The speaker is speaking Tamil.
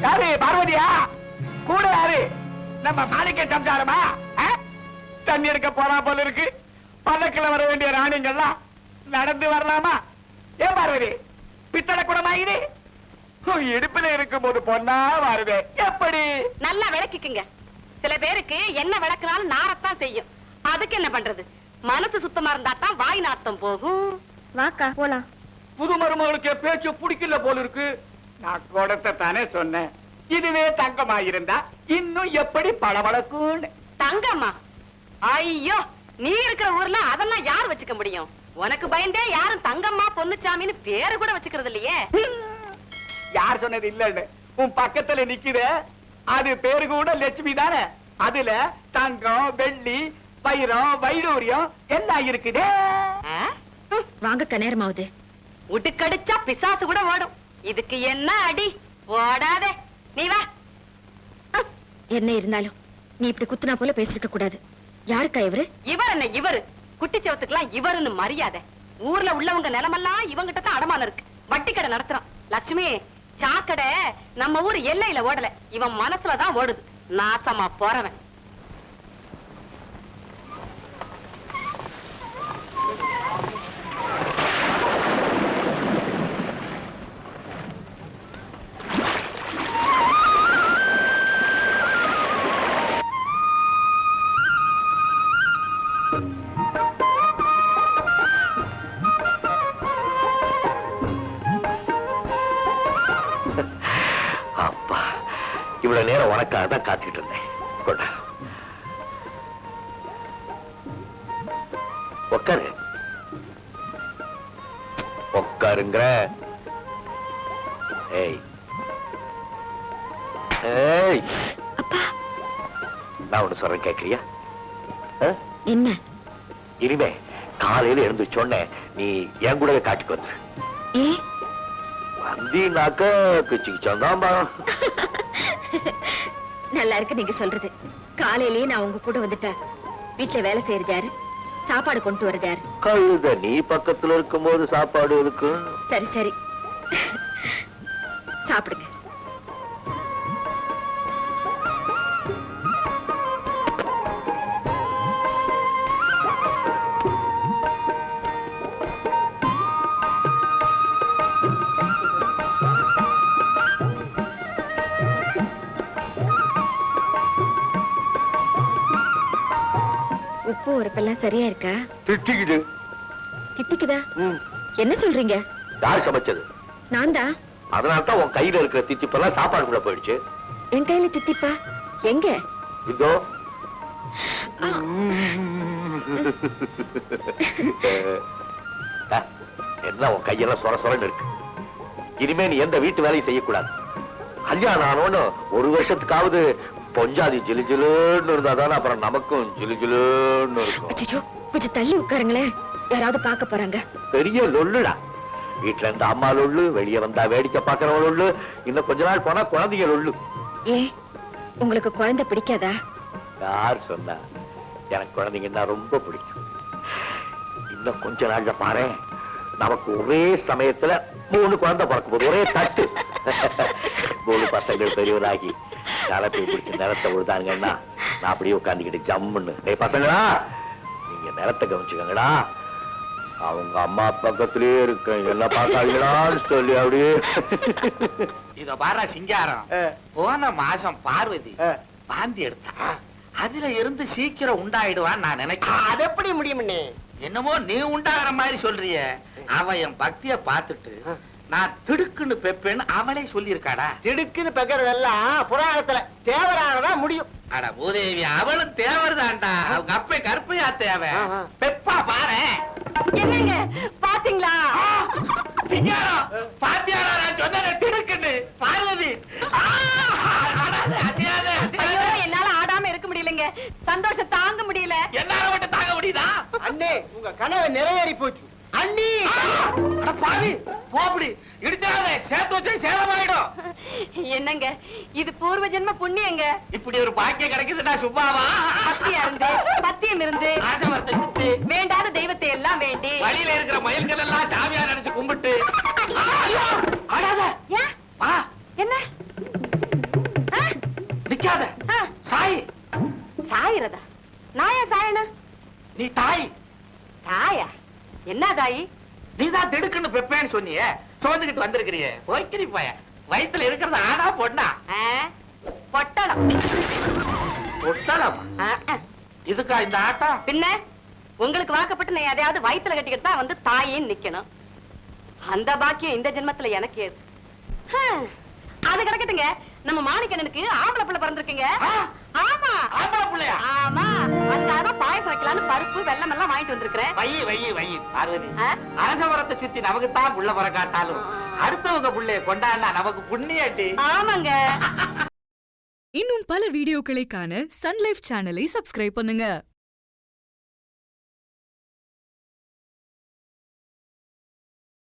யாரு பார்வதியா? கூட யாரு? நம்ம மாணிக்க சம்சாரமா? தண்ணி எடுக்க போறா போல இருக்கு. பல்லக்கில் வர வேண்டிய ராணிங்கெல்லாம் நடந்து வரலாமா? ஏன் பார்வதி பித்தளை குடமாயிரு இடுப்புல இருக்கும் போது பொண்ணா வருது. எப்படி? நல்லா விளக்கிக்குங்க. சில பேருக்கு என்ன விளக்குனாலும் நாரத்தான் செய்யும். அதுக்கு என்ன பண்றது? மனசு சுத்தமா இருந்தா தான் வாய் நாத்தம் போகும். வாக்கா போலாம். புது மருமகளுக்கு பேச்சு பிடிக்கல போல இருக்கு. நான் குடத்தை தானே சொன்னேன். இதுவே தங்கமாயிருந்தா இன்னும் எப்படி பளபளக்கும். தங்கம்மா? ஐயோ, நீ இருக்கிற ஊர்ல அதெல்லாம் யார் வச்சுக்க முடியும்? உனக்கு பயந்தே யாரும் தங்கம்மா பொன்னுச்சாமின்னு பேரு கூட வச்சுக்கிறது இல்லையே. யார் சொன்னது இல்லன்னு? உன் பக்கத்துல நிக்கிற அது பேரு கூட லட்சுமி தானே. அதுல தங்கம், வெள்ளி, வைரம், வைடூரியம் எல்லாம் இருக்குதே. வாங்க நேரமாவது. உடுக்கடிச்சா பிசாசு கூட ஓடும். இதுக்கு என்ன அடி? ஓடாத. நீ வா. என்ன இருந்தாலும் நீ இப்படி குத்துனா போல பேசிருக்க கூடாது. யாருக்கா இவரு? இவர் என்ன இவரு? குட்டிச்சவத்துக்கெல்லாம் இவருன்னு மரியாதை. ஊர்ல உள்ளவங்க நிலமெல்லாம் இவங்கிட்ட தான் அடமானம் இருக்கு. வட்டி கடை நடத்துறான். லட்சுமி, சாக்கடை நம்ம ஊர் எல்லையில ஓடல, இவன் மனசுலதான் ஓடுது. நாசமா போறவன். இவ்வளவு நேரம் உனக்காக தான் காத்துக்கிட்டு இருந்தேன். கொண்டா உட்காரு. உட்காருங்கிற. ஏய் ஏய், நான் ஒண்ணு சொல்றேன், கேட்கறியா? என்ன? இனிமே காலையில எழுந்து சொன்ன நீ என் கூடவே காட்டுக்கு வந்து வந்தீங்கன்னாக்க கிச்சுக்கிச்சான். நல்லா இருக்கு நீங்க சொல்றது. காலையிலேயே நான் உங்க கூட வந்துட்டேன். வீட்டுல வேலை செய்யறது யாரு? சாப்பாடு கொண்டு வருது யாரு? கழுத நீ பக்கத்துல இருக்கும் போது சாப்பாடு இருக்கு. சரி சரி, சாப்பிடுங்க. உப்பு உரப்பெல்லாம் சரியா இருக்கா? திட்டிக்குது. திட்டிக்குதா? என்ன சொல்றீங்க? யார் சமைச்சது? நான் தான். அதனால்தான் உன் கையில இருக்கிற தித்திப்பெல்லாம் சாப்பாடுக்குள்ள போயிடுச்சு. என் கையில தித்திப்பா? எங்க? இதோ. என்ன உன் கையெல்லாம் சொர சொரன்னு இருக்கு. இனிமே நீ எந்த வீட்டு வேலையும் செய்யக்கூடாது. கல்யாணம் ஆனோன்னு ஒரு வருஷத்துக்காவது பொஞ்சாதி ஜிலு ஜிலுன்னு இருந்தாதானே அப்புறம் நமக்கும் ஜிலு ஜிலுன்னு இருக்கும். கொஞ்சம் தள்ளி உட்காருங்களேன், யாராவது பார்க்க போறாங்க. பெரிய லொல்லுடா. வீட்டுல இருந்து அம்மா லொல்லு, வெளியே வந்தா வேடிக்கை பாக்குறவங்க லொல்லு, இன்னும் கொஞ்ச நாள் போனா குழந்தைங்க லொல்லு. ஏ, உங்களுக்கு குழந்தை பிடிக்காதா? யார் சொன்னா? எனக்கு குழந்தைங்கன்னா ரொம்ப பிடிக்கும். இன்னும் கொஞ்ச நாள்ல பாரு, நமக்கு ஒரே சமயத்துல 3 குழந்தை பிறக்கும் போது ஒரே தட்டு. 3 பசங்கள் பெரியவராகி நிலத்தை பிடிச்சி நிலத்தை விழுதாங்கன்னா நான் அப்படியே உட்காந்துக்கிட்டு ஜம்முன்னு, டேய் பசங்களா நீங்க நிலத்தை கவனிச்சுக்கங்கடா, அவங்க அம்மா பக்கத்திலேயே இருக்க என்ன பார்க்காதீங்களான்னு சொல்லி அப்படியே. இத பாரா சிங்காரம், போன மாசம் பார்வதி வாந்தி எடுத்தா, அதுல இருந்து சீக்கிரம் உண்டாயிடுவான்னு நான் நினைக்கிறேன். அது எப்படி முடியும்? என்னமோ நீ உண்டாகிற மாதிரி சொல்றிய. அவ என் பக்திய பார்த்துட்டு நான் திடுக்குன்னு பெப்பேன்னு அவளே சொல்லி இருக்காடா. திடுக்குன்னு பெக்கிறதெல்லாம் புராணத்துல தேவரானதான் முடியும். அட பூதேவி, அவளும் தேவர்தான்டா. அவங்க அப்பே கருப்பையா தேவை. பெப்பா பாரு. என்னங்க பாத்தீங்களா? சிங்காரம் பாத்தியாரா நான் சொன்ன திடுக்குன்னு? பார்வதி என்னால ஆடாம இருக்க முடியலங்க. சந்தோஷம் தாங்க முடியல. என்னால மட்டும் தாங்க முடியுதா? அண்ணே, உங்க கனவு நிறைவேறி போச்சு. அண்ணி பாவி போப்படி இடிச்சாத, சேர்த்து வச்சு சேதமாயிடும். என்னங்க இது பூர்வ ஜென்ம புண்ணியங்க. இப்படி ஒரு பாக்கியம் கிடைக்குதுடா சுப்பாவா. பக்தியா இருந்து சத்தியம் இருந்து ஆசவரத்தை குத்து வேண்டாத தெய்வத்தை எல்லாம் வேண்டி வழியில இருக்கிற மயில்கள் எல்லாம் சாமியா நினைச்சு கும்பிட்டு. என்ன நீ தாய். தாயா? என்ன தாயி? நீதான் திடுக்குன்னு பெப்பேன்னு சொன்னியே, சுமந்துகிட்டு வந்திருக்கிறியே. போய்க்கிரி போய. வயித்துல இருக்கிறது ஆனா பொண்ணா? பொட்டலம். பொட்டலம்? இதுக்கா இந்த ஆட்டம்? பின்ன உங்களுக்கு வாக்கப்பட்டு நான் எதையாவது வயித்துல கட்டிக்கிட்டு தான் வந்து தாயின்னு நிக்கணும். அந்த பாக்கியம் இந்த ஜென்மத்துல எனக்கு ஏது? அது கிடக்கட்டுங்க. நம்ம மாணிக்கண்ணனுக்கு ஆம்பளை பிள்ளை பிறந்திருக்குங்க. ஆமா. ஆம்பளை பிள்ளையா? ஆமா. அதுக்காக பாயசம் வைக்கலான்னு பருப்பு வெல்லம் எல்லாம் வாங்கிட்டு வந்திருக்கிறேன். வை பார்வதி. அரசவரத்தை சுத்தி நமக்கு தான் புள்ள பிறக்காட்டாலும் அடுத்தவங்க புள்ளைய கொண்டாடினா நமக்கு புண்ணியாட்டி. ஆமாங்க. இன்னும் பல வீடியோக்களை காண சன் லைஃப் சேனலை சப்ஸ்கிரைப் பண்ணுங்க.